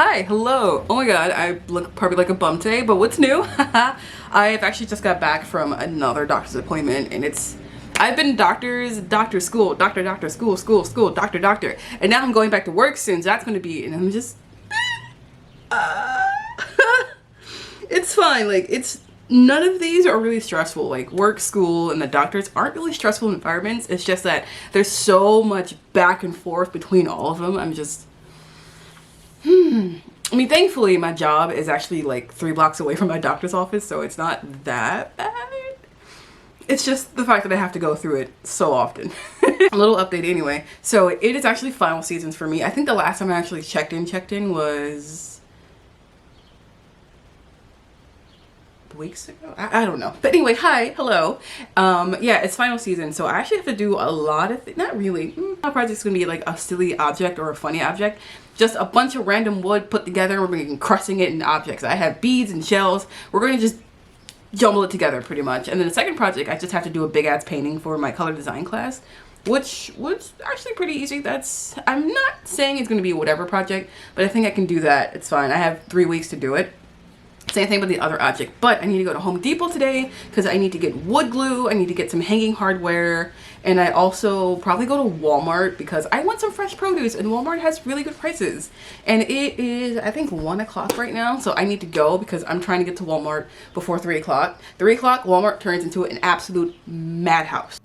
Hi, hello. Oh my god, I look probably like a bum today, but what's new? I've actually just got back from another doctor's appointment, and I've been doctor school, doctor school, doctor, and now I'm going back to work soon, so that's gonna be, and I'm just, it's fine, like, none of these are really stressful. Like, work, school, and the doctors aren't really stressful environments. It's just that there's so much back and forth between all of them. I'm just, I mean, thankfully my job is actually like 3 blocks away from my doctor's office, so it's not that bad. It's just the fact that I have to go through it so often. A little update anyway. So it is actually final seasons for me. I think the last time I actually checked in was weeks ago. I don't know, but anyway, hi, hello. Yeah, it's final season, so I actually have to do a lot of not really my project's gonna be like a silly object or a funny object, just a bunch of random wood put together. We're going to be crushing it in objects. I have beads and shells. We're going to just jumble it together pretty much. And then the second project, I just have to do a big ass painting for my color design class, which was actually pretty easy. I'm not saying it's going to be a whatever project, but I think I can do that. It's fine. I have 3 weeks to do it. Same thing with the other object, but I need to go to Home Depot today because I need to get wood glue, I need to get some hanging hardware, and I also probably go to Walmart because I want some fresh produce, and Walmart has really good prices. And it is, I think, 1 o'clock right now, so I need to go because I'm trying to get to Walmart before 3 o'clock. 3 o'clock, Walmart turns into an absolute madhouse.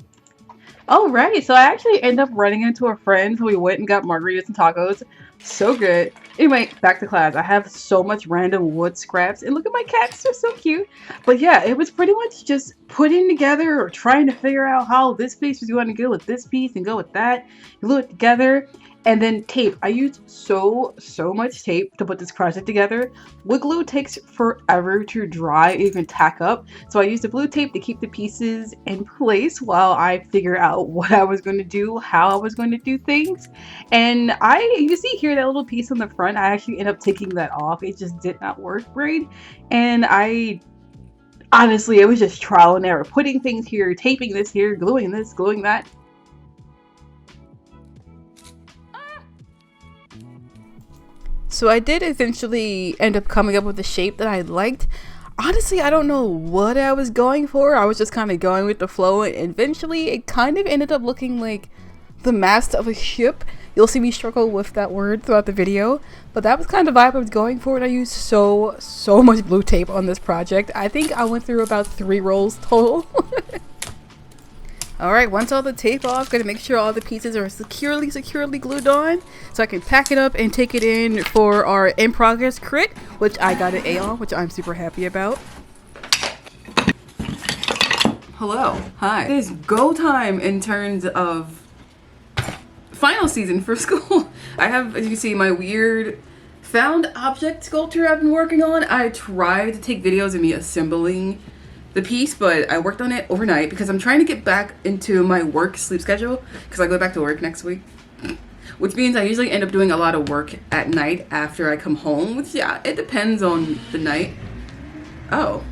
Alright, so I actually ended up running into a friend, so we went and got margaritas and tacos. So good. Anyway, back to class. I have so much random wood scraps, and look at my cats, they're so cute. But yeah, it was pretty much just putting together or trying to figure out how this piece was going to go with this piece and go with that. Glue it together. And then tape. I used so much tape to put this project together. Wood glue takes forever to dry, even tack up. So I used the blue tape to keep the pieces in place while I figure out what I was going to do, how I was going to do things. And you see here that little piece on the front, I actually ended up taking that off. It just did not work right. And honestly, it was just trial and error. Putting things here, taping this here, gluing this, gluing that. So I did eventually end up coming up with a shape that I liked. Honestly, I don't know what I was going for. I was just kind of going with the flow, and eventually it kind of ended up looking like the mast of a ship. You'll see me struggle with that word throughout the video, but that was kind of the vibe I was going for, and I used so much blue tape on this project. I think I went through about 3 rolls total. Alright, once all the tape off, gotta make sure all the pieces are securely glued on so I can pack it up and take it in for our in progress crit, which I got an A on, which I'm super happy about. Hello, hi. It is go time in terms of final season for school. I have, as you can see, my weird found object sculpture I've been working on. I tried to take videos of me assembling the piece, but I worked on it overnight because I'm trying to get back into my work sleep schedule because I go back to work next week, which means I usually end up doing a lot of work at night after I come home, which, yeah, it depends on the night. Oh,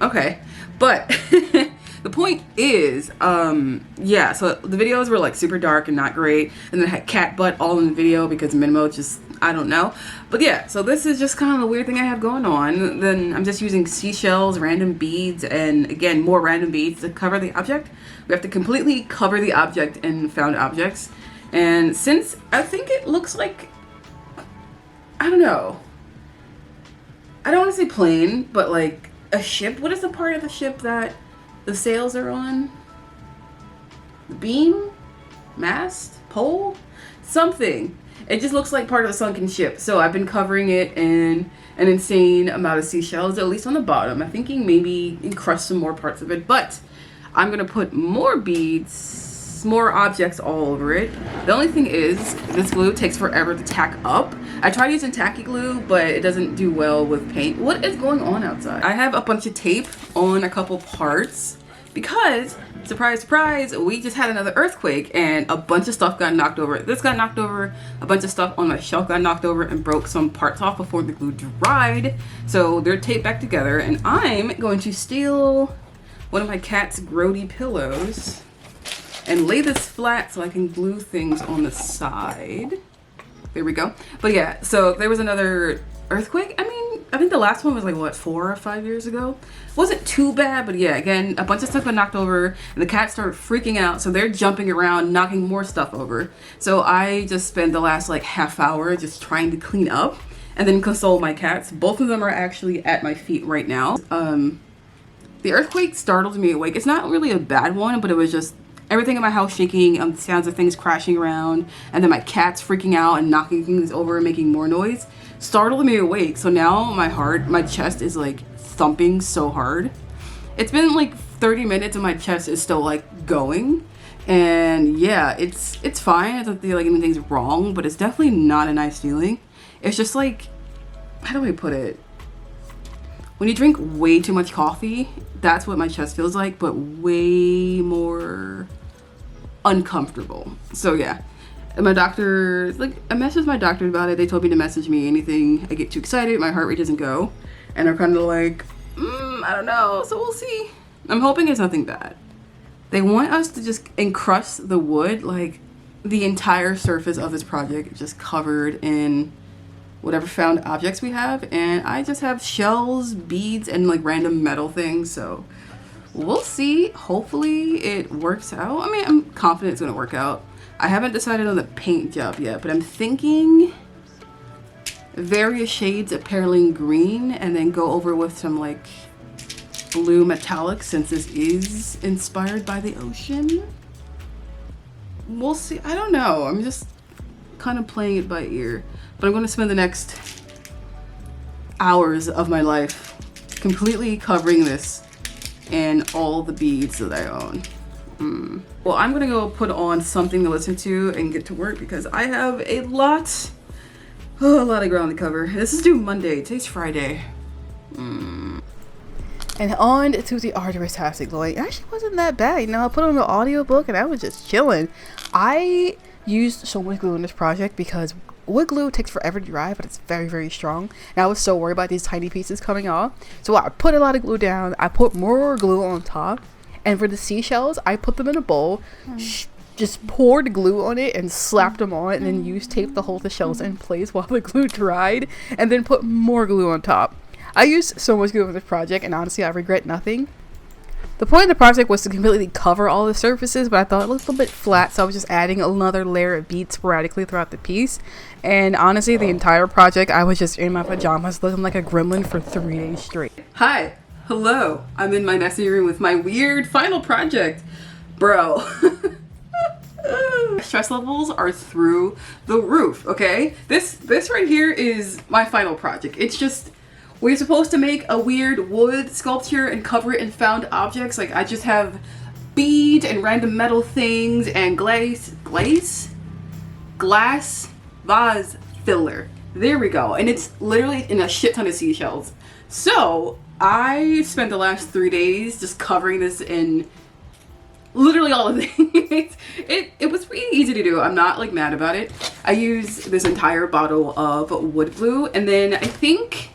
okay. But the point is, yeah, so the videos were like super dark and not great, and then I had cat butt all in the video because Minimo just, I don't know. But yeah, so this is just kind of the weird thing I have going on. Then I'm just using seashells, random beads, and again, more random beads to cover the object. We have to completely cover the object in found objects. And since I think it looks like, I don't know, I don't want to say plane, but like a ship. What is the part of the ship that the sails are on? The beam? Mast? Pole? Something. It just looks like part of a sunken ship. So I've been covering it in an insane amount of seashells, at least on the bottom. I'm thinking maybe encrust some more parts of it, but I'm gonna put more beads, more objects all over it. The only thing is, this glue takes forever to tack up. I tried using tacky glue, but it doesn't do well with paint. What is going on outside? I have a bunch of tape on a couple parts because, surprise, surprise, we just had another earthquake and a bunch of stuff got knocked over. This got knocked over, a bunch of stuff on my shelf got knocked over and broke some parts off before the glue dried. So they're taped back together, and I'm going to steal one of my cat's grody pillows and lay this flat so I can glue things on the side. There we go. But yeah, so there was another earthquake. I mean, I think the last one was like, what, 4 or 5 years ago? Wasn't too bad, but yeah, again, a bunch of stuff got knocked over, and the cats started freaking out, so they're jumping around, knocking more stuff over. So I just spent the last like half hour just trying to clean up and then console my cats. Both of them are actually at my feet right now. The earthquake startled me awake. It's not really a bad one, but it was just everything in my house shaking, sounds of things crashing around, and then my cats freaking out and knocking things over and making more noise startled me awake. So now my chest is like thumping so hard. It's been like 30 minutes and my chest is still like going. And yeah, it's fine. I don't feel like anything's wrong, but it's definitely not a nice feeling. It's just like, how do I put it? When you drink way too much coffee, that's what my chest feels like, but way more uncomfortable. So yeah, and my doctor, like, I messaged my doctor about it. They told me to message me anything I get too excited, my heart rate doesn't go. And I'm kind of like, I don't know, so we'll see. I'm hoping it's nothing bad. They want us to just encrust the wood, like the entire surface of this project just covered in whatever found objects we have, and I just have shells, beads, and like random metal things, so we'll see. Hopefully it works out. I mean, I'm confident it's gonna work out. I haven't decided on the paint job yet, but I'm thinking various shades of perylene green and then go over with some like blue metallic, since this is inspired by the ocean. We'll see. I don't know. I'm just kind of playing it by ear. But I'm going to spend the next hours of my life completely covering this and all the beads that I own. Well, I'm going to go put on something to listen to and get to work because I have a lot of ground to cover. This is due Monday. Today's Friday. And on to the arduous task, Lloyd. It actually wasn't that bad. You know, I put on the audiobook and I was just chilling. I used so much glue in this project because wood glue takes forever to dry, but it's very, very strong. And I was so worried about these tiny pieces coming off. So I put a lot of glue down. I put more glue on top. And for the seashells, I put them in a bowl, just poured glue on it and slapped them on, and then used tape to hold the shells in place while the glue dried, and then put more glue on top. I used so much glue for this project, and honestly, I regret nothing. The point of the project was to completely cover all the surfaces, but I thought it looked a bit flat, so I was just adding another layer of beads sporadically throughout the piece. And honestly, the entire project, I was just in my pajamas looking like a gremlin for 3 days straight. Hi. Hello. I'm in my messy room with my weird final project. Bro. Stress levels are through the roof, okay? This right here is my final project. It's just, we're supposed to make a weird wood sculpture and cover it in found objects. Like, I just have beads and random metal things and glass vase filler. There we go. And it's literally in a shit ton of seashells. So I spent the last 3 days just covering this in literally all of it. It was pretty easy to do. I'm not like mad about it. I used this entire bottle of wood glue, and then I think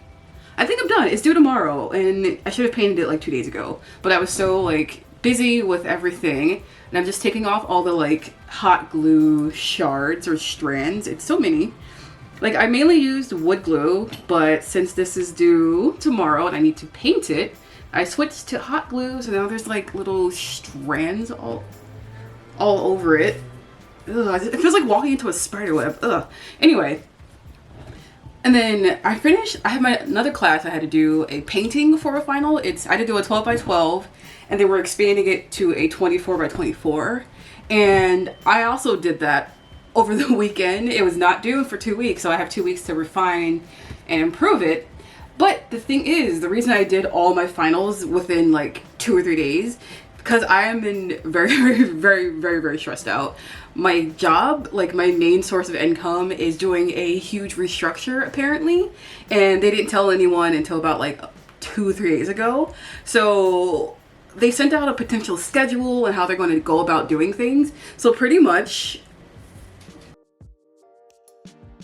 I'm done. It's due tomorrow, and I should have painted it like 2 days ago, but I was so like busy with everything, and I'm just taking off all the like hot glue shards or strands. It's so many. Like, I mainly used wood glue, but since this is due tomorrow and I need to paint it, I switched to hot glue, so now there's like little strands all over it. Ugh, it feels like walking into a spider web. Ugh. Anyway, and then I have another class. I had to do a painting for a final. I had to do a 12 by 12, and they were expanding it to a 24 by 24. And I also did that over the weekend. It was not due for 2 weeks, so I have 2 weeks to refine and improve it. But the thing is, the reason I did all my finals within like 2 or 3 days, because I am in very stressed out. My job, like my main source of income, is doing a huge restructure apparently, and they didn't tell anyone until about like 2 or 3 days ago. So they sent out a potential schedule and how they're going to go about doing things. So pretty much,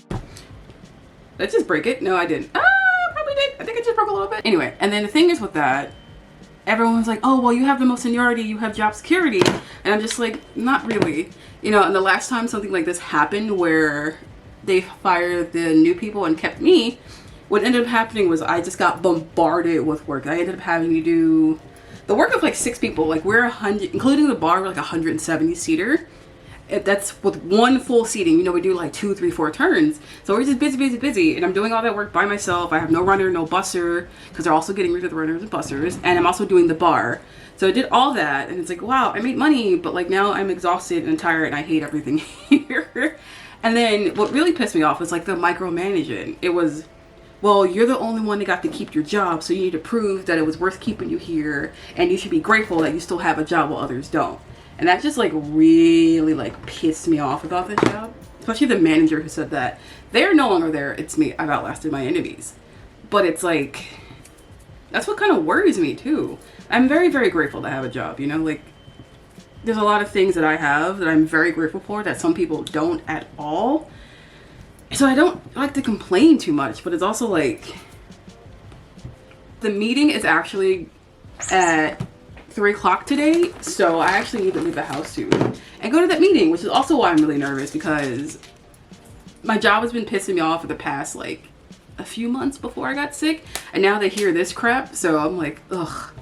did I just break it? No, I didn't. Probably did. I think I just broke a little bit. Anyway, and then the thing is with that, everyone was like, oh, well, you have the most seniority, you have job security. And I'm just like, not really. You know, and the last time something like this happened where they fired the new people and kept me, what ended up happening was I just got bombarded with work. I ended up having to do the work of like 6 people. Like we're 100, including the bar, we're like 170 seater. That's with one full seating. You know, we do like 2, 3, 4 turns. So we're just busy. And I'm doing all that work by myself. I have no runner, no busser, because they're also getting rid of the runners and bussers. And I'm also doing the bar. So I did all that. And it's like, wow, I made money. But like now I'm exhausted and tired and I hate everything here. And then what really pissed me off was like the micromanaging. It was, well, you're the only one that got to keep your job. So you need to prove that it was worth keeping you here. And you should be grateful that you still have a job while others don't. And that just like really like pissed me off about this job. Especially the manager who said that. They're no longer there. It's me. I've outlasted my enemies. But it's like, that's what kind of worries me too. I'm very, very grateful to have a job, you know, like there's a lot of things that I have that I'm very grateful for that some people don't at all. So I don't like to complain too much, but it's also like the meeting is actually at 3 o'clock today, so I actually need to leave the house soon and go to that meeting, which is also why I'm really nervous, because my job has been pissing me off for the past like a few months before I got sick, and now they hear this crap, so I'm like, ugh.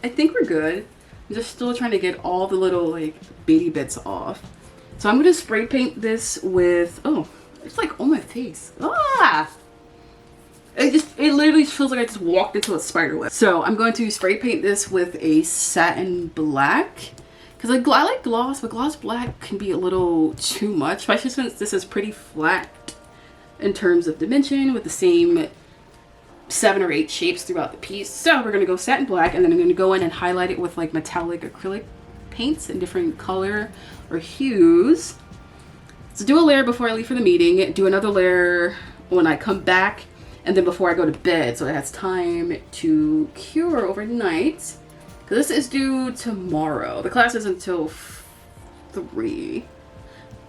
I think we're good. I'm just still trying to get all the little like baby bits off. So I'm gonna spray paint this with, oh, it's like on my face. Ah! It literally feels like I just walked into a spider web. So I'm going to spray paint this with a satin black. Because I like gloss, but gloss black can be a little too much. Especially since this is pretty flat in terms of dimension with the same 7 or 8 shapes throughout the piece. So we're going to go satin black, and then I'm going to go in and highlight it with like metallic acrylic paints in different color or hues. So do a layer before I leave for the meeting. Do another layer when I come back. And then before I go to bed, so it has time to cure overnight. Because this is due tomorrow. The class is until 3.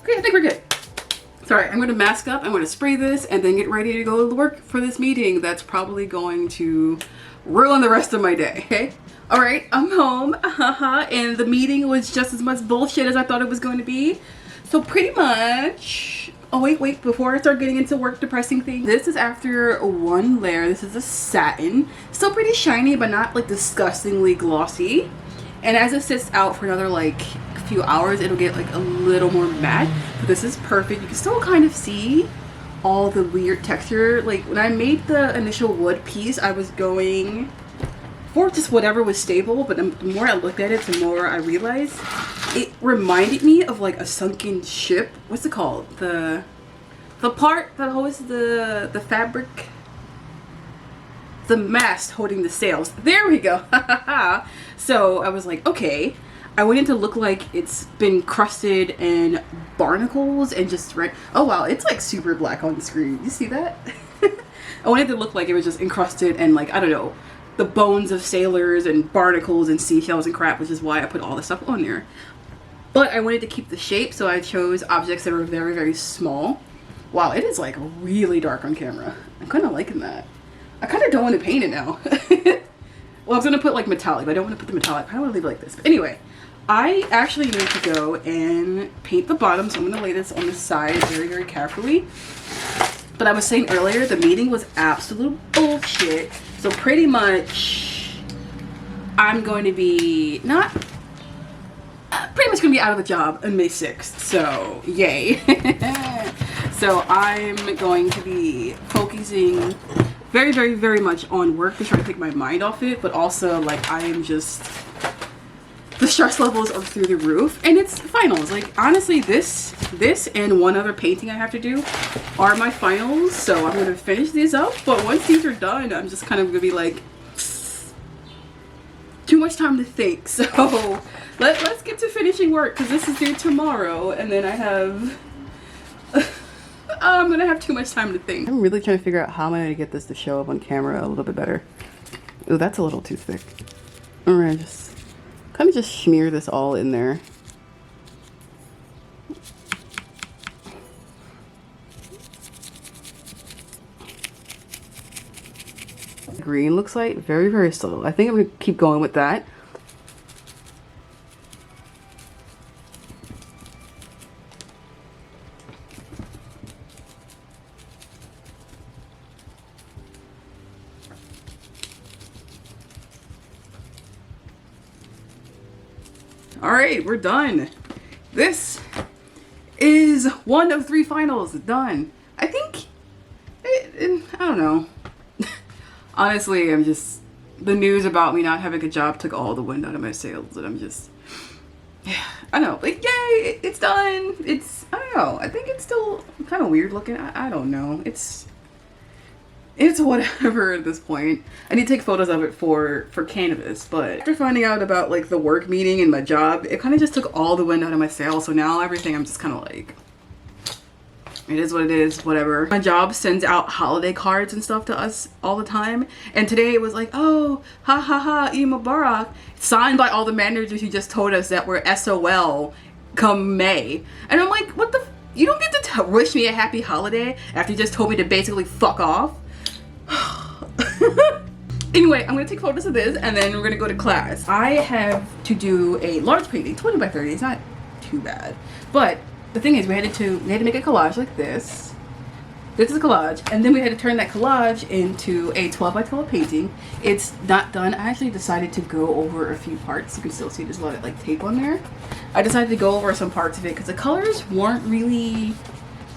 Okay, I think we're good. Sorry, I'm going to mask up, I'm going to spray this, and then get ready to go to work for this meeting that's probably going to ruin the rest of my day, okay? Alright, I'm home, and the meeting was just as much bullshit as I thought it was going to be. So pretty much... Oh, wait, before I start getting into work depressing things. This is after one layer. This is a satin. Still pretty shiny, but not like disgustingly glossy. And as it sits out for another like few hours, it'll get like a little more matte. But this is perfect. You can still kind of see all the weird texture. Like when I made the initial wood piece, I was going for just whatever was stable. But the more I looked at it, the more I realized it reminded me of like a sunken ship. What's it called? The part that holds the fabric, the mast holding the sails. There we go. So I was like, okay, I want it to look like it's been crusted in barnacles and just oh wow, it's like super black on the screen. You see that? I wanted it to look like it was just encrusted and like, I don't know, the bones of sailors and barnacles and seashells and crap, which is why I put all this stuff on there. But I wanted to keep the shape, so I chose objects that were very, very small. Wow, it is like really dark on camera. I'm kind of liking that. I kind of don't want to paint it now. Well, I was going to put like metallic, but I don't want to put the metallic. I want to leave it like this. But anyway, I actually need to go and paint the bottom, so I'm going to lay this on the side very, very carefully. But I was saying earlier, the meeting was absolute bullshit. So pretty much, I'm going to be pretty much gonna be out of a job on May 6th, so yay. So I'm going to be focusing very, very, very much on work to try to take my mind off it, but also like I am just, the stress levels are through the roof, and it's finals. Like honestly, this and one other painting I have to do are my finals, so I'm gonna finish these up, but once these are done, I'm just kind of gonna be like, too much time to think. So let's get to finishing work, because this is due tomorrow, and then I have I'm gonna have too much time to think. I'm really trying to figure out how I'm gonna get this to show up on camera a little bit better. Oh, that's a little too thick. Alright, just kind of just smear this all in there. Green looks like very, very subtle. I think I'm gonna keep going with that. All right, we're done. This is one of 3 finals done. I think, I don't know. Honestly, I'm just, the news about me not having a job took all the wind out of my sails, and I'm just, yeah, I don't know, like, yay, it's done. It's, I don't know, I think it's still kind of weird looking. I don't know. It's whatever at this point. I need to take photos of it for Canvas, but after finding out about like the work meeting and my job, it kind of just took all the wind out of my sails. So now everything, I'm just kind of like, it is what it is, whatever. My job sends out holiday cards and stuff to us all the time. And today it was like, oh, ha ha ha, Eid Mubarak, signed by all the managers who just told us that we're SOL come May. And I'm like, what the, you don't get to wish me a happy holiday after you just told me to basically fuck off? Anyway, I'm gonna take photos of this and then we're gonna go to class. I have to do a large painting, 20 by 30. It's not too bad, but the thing is, we had to make a collage like this. This is a collage, and then we had to turn that collage into a 12 by 12 painting. It's not done. I actually decided to go over a few parts. You can still see there's a lot of like tape on there. I decided to go over some parts of it because the colors weren't really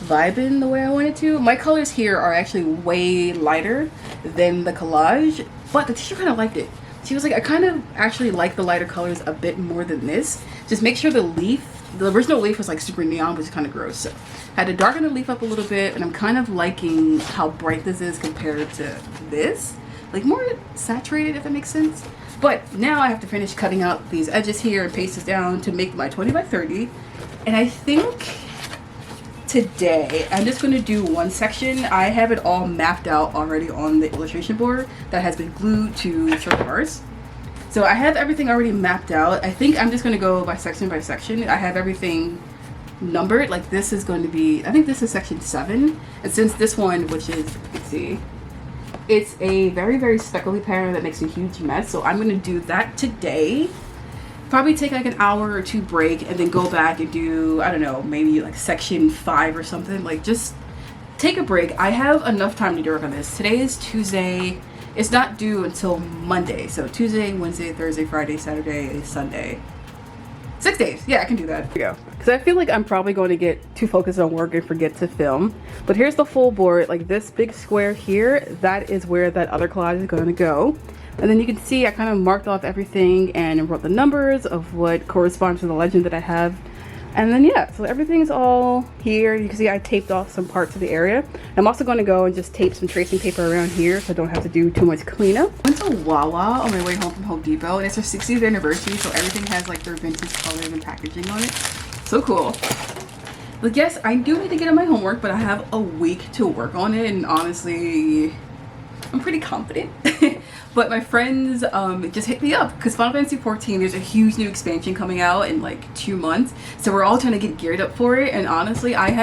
vibing the way I wanted to. My colors here are actually way lighter than the collage, but the teacher kind of liked it. She was like, I kind of actually like the lighter colors a bit more than this. Just make sure the original leaf was like super neon, which is kind of gross. So I had to darken the leaf up a little bit, and I'm kind of liking how bright this is compared to this. Like more saturated, if that makes sense. But now I have to finish cutting out these edges here and paste this down to make my 20 by 30. And I think today I'm just going to do one section. I have it all mapped out already on the illustration board that has been glued to circle bars. So I have everything already mapped out. I think I'm just going to go by section. I have everything numbered. Like this is going to be, I think this is section 7. And since this one, which is, let's see, it's a very, very speckly pattern that makes a huge mess. So I'm going to do that today. Probably take like an hour or 2 break and then go back and do, I don't know, maybe like section 5 or something. Like just take a break. I have enough time to work on this. Today is Tuesday. It's not due until Monday. So Tuesday, Wednesday, Thursday, Friday, Saturday, Sunday. 6 days. Yeah, I can do that. Here we go. Because I feel like I'm probably going to get too focused on work and forget to film. But here's the full board. Like this big square here, that is where that other collage is going to go. And then you can see I kind of marked off everything and wrote the numbers of what corresponds to the legend that I have. And then yeah, so everything's all here. You can see I taped off some parts of the area. I'm also going to go and just tape some tracing paper around here so I don't have to do too much cleanup. I went to Wawa on my way home from Home Depot, and it's their 60th anniversary, so everything has like their vintage colors and packaging on it. So cool. But yes, I do need to get on my homework, but I have a week to work on it, and honestly, I'm pretty confident. But my friends just hit me up because Final Fantasy 14, there's a huge new expansion coming out in like 2 months. So we're all trying to get geared up for it. And honestly, I've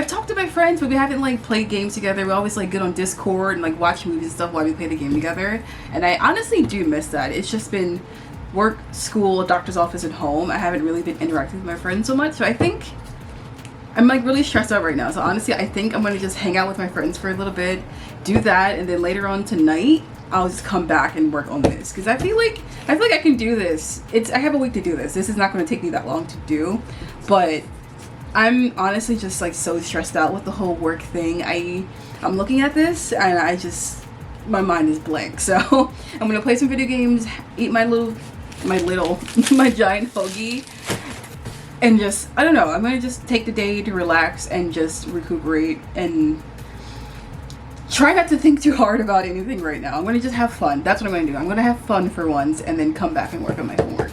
talked to my friends, but we haven't like played games together. We always like get on Discord and like watch movies and stuff while we play the game together. And I honestly do miss that. It's just been work, school, doctor's office, and home. I haven't really been interacting with my friends so much. So I think I'm like really stressed out right now. So honestly, I think I'm gonna just hang out with my friends for a little bit, do that, and then later on tonight, I'll just come back and work on this because I feel like I can do this. I have a week to do this. This is not gonna take me that long to do, but I'm honestly just like so stressed out with the whole work thing. I'm looking at this and my mind is blank. So I'm gonna play some video games, eat my giant hoagie. And just, I don't know, I'm going to just take the day to relax and just recuperate and try not to think too hard about anything right now. I'm going to just have fun. That's what I'm going to do. I'm going to have fun for once and then come back and work on my homework.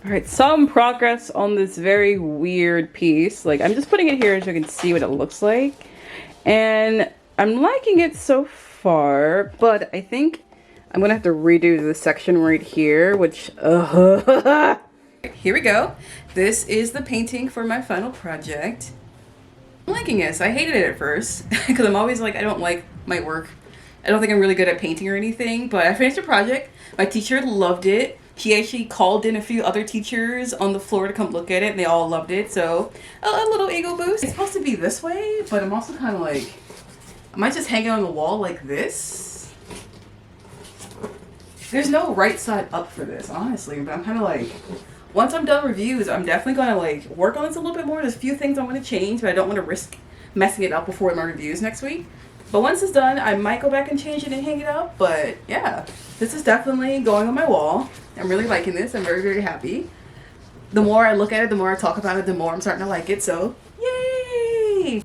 Alright, some progress on this very weird piece. Like, I'm just putting it here so you can see what it looks like. And I'm liking it so far, but I think I'm gonna have to redo this section right here, which, here we go. This is the painting for my final project. I'm liking it. So I hated it at first, because I'm always like, I don't like my work. I don't think I'm really good at painting or anything, but I finished the project. My teacher loved it. She actually called in a few other teachers on the floor to come look at it, and they all loved it. So a little ego boost. It's supposed to be this way, but I'm also kind of like, am I just hanging on the wall like this? There's no right side up for this, honestly, but I'm kind of like, once I'm done reviews, I'm definitely going to like work on this a little bit more. There's a few things I want to change, but I don't want to risk messing it up before my reviews next week. But once it's done, I might go back and change it and hang it up. But yeah, this is definitely going on my wall. I'm really liking this. I'm very, very happy. The more I look at it, the more I talk about it, the more I'm starting to like it. So yay!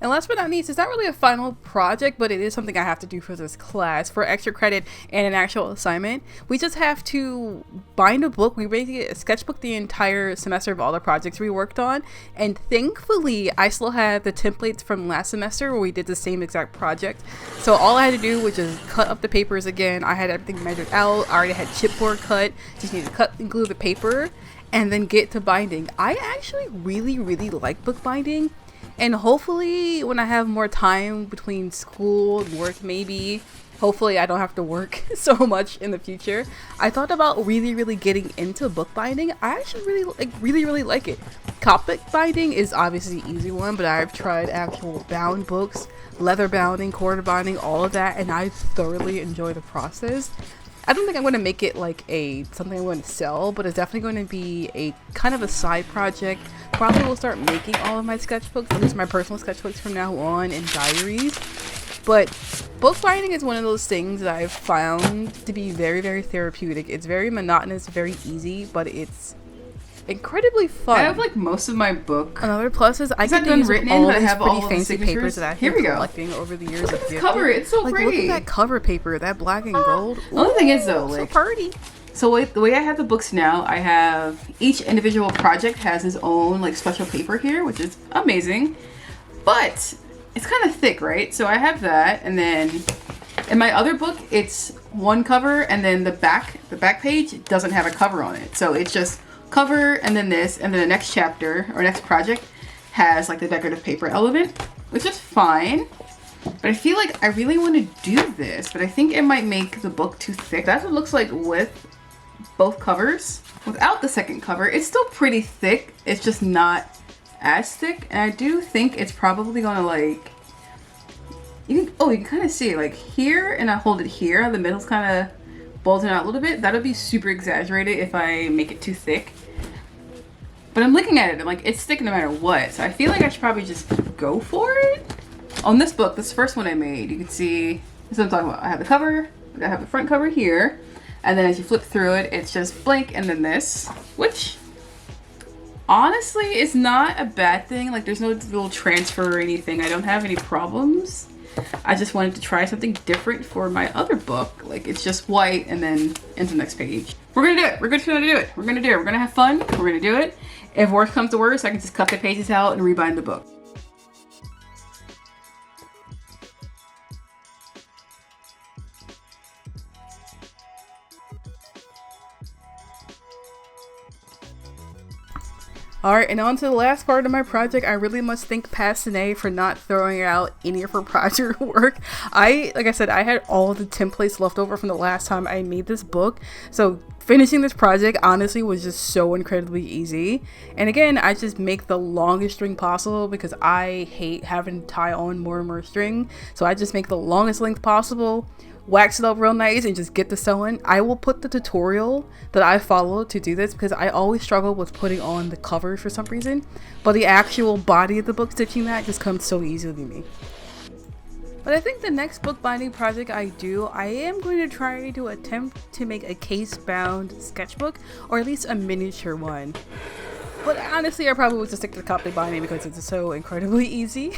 And last but not least, it's not really a final project, but it is something I have to do for this class for extra credit and an actual assignment. We just have to bind a book. We basically sketchbook the entire semester of all the projects we worked on. And thankfully, I still have the templates from last semester where we did the same exact project. So all I had to do was just cut up the papers again. I had everything measured out. I already had chipboard cut. Just need to cut and glue the paper and then get to binding. I actually really, really like bookbinding. And hopefully when I have more time between school and work, maybe, hopefully I don't have to work so much in the future. I thought about really getting into bookbinding. I actually really like it. Coptic binding is obviously the easy one, but I've tried actual bound books, leather bounding, quarter binding, all of that, and I thoroughly enjoy the process. I don't think I'm going to make it like something I'm going to sell, but it's definitely going to be a kind of a side project. Probably will start making all of my sketchbooks, at least my personal sketchbooks from now on, and diaries. But bookbinding is one of those things that I've found to be very therapeutic. It's very monotonous, very easy, but it's incredibly fun. I have like most of my book. Another plus is I get to use all these pretty fancy papers that I've been collecting over the years. Look at this cover. It's so pretty. Look at that cover paper, that black and gold. The only thing is though, like, so pretty. So the way I have the books now, I have each individual project has its own like special paper here, which is amazing. But it's kind of thick, right? So I have that, and then in my other book, it's one cover, and then the back page doesn't have a cover on it. So it's just cover, and then this, and then the next chapter or next project has like the decorative paper element, which is fine. But I feel like I really want to do this, but I think it might make the book too thick. That's what it looks like with both covers. Without the second cover, it's still pretty thick. It's just not as thick, and I do think it's probably gonna like, you can kind of see it like here, and I hold it here. The middle's kind of bulging out a little bit. That'll be super exaggerated if I make it too thick. But I'm looking at it and like it's thick no matter what. So I feel like I should probably just go for it. On this book, this first one I made, you can see this is what I'm talking about. I have the cover, I have the front cover here, and then as you flip through it, it's just blank, and then this, which honestly is not a bad thing. Like there's no little transfer or anything. I don't have any problems. I just wanted to try something different for my other book. Like it's just white and then into the next page. We're gonna do it. We're gonna do it. We're gonna do it. We're gonna have fun. We're gonna do it. If worse comes to worse, I can just cut the pages out and rebind the book. Alright, and on to the last part of my project. I really must thank Passionate for not throwing out any of her project work. Like I said, I had all the templates left over from the last time I made this book. So finishing this project honestly was just so incredibly easy. And again, I just make the longest string possible because I hate having to tie on more and more string. So I just make the longest length possible, wax it up real nice, and just get the sewing. I will put the tutorial that I followed to do this because I always struggle with putting on the cover for some reason, but the actual body of the book, stitching that, just comes so easily to me. But I think the next bookbinding project I am going to try to attempt to make a case bound sketchbook, or at least a miniature one. But honestly, I probably would just stick to the Coptic binding because it's so incredibly easy.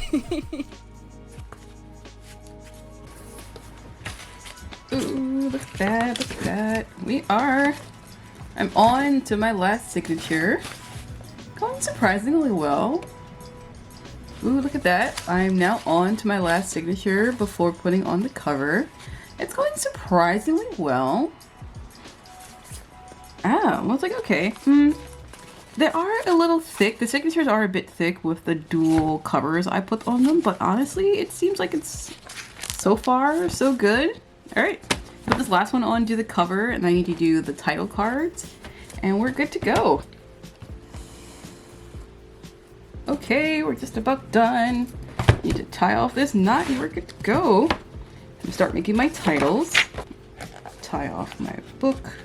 Ooh, look at that, look at that. I'm on to my last signature. Going surprisingly well. Ooh, look at that. I'm now on to my last signature before putting on the cover. It's going surprisingly well. I was like, okay. They are a little thick. The signatures are a bit thick with the dual covers I put on them, but honestly, it seems like it's so far so good. All right, put this last one on, do the cover, and I need to do the title cards, and we're good to go. Okay, we're just about done. Need to tie off this knot and we're good to go. I'm gonna start making my titles. Tie off my book.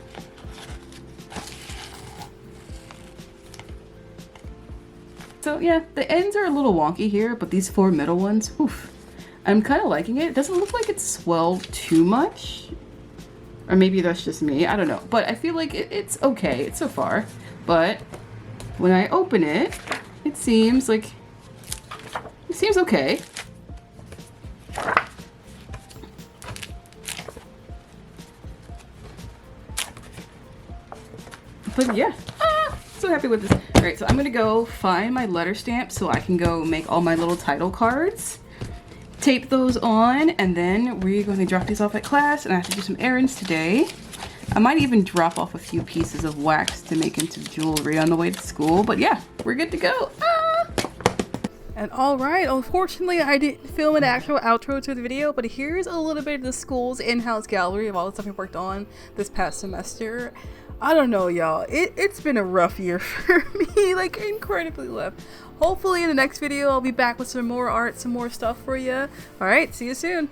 So yeah, the ends are a little wonky here, but these 4 middle ones, oof. I'm kind of liking it. It doesn't look like it's swelled too much. Or maybe that's just me, I don't know. But I feel like it's okay, it's so far. But when I open it, it seems okay. But yeah, so happy with this. All right, so I'm gonna go find my letter stamp so I can go make all my little title cards. Tape those on, and then we're going to drop these off at class, and I have to do some errands today. I might even drop off a few pieces of wax to make into jewelry on the way to school, but yeah, we're good to go. And alright, unfortunately I didn't film an actual outro to the video, but here's a little bit of the school's in-house gallery of all the stuff we worked on this past semester. I don't know, y'all. It's been a rough year for me, like incredibly rough. Hopefully in the next video I'll be back with some more art, some more stuff for you. Alright, see you soon.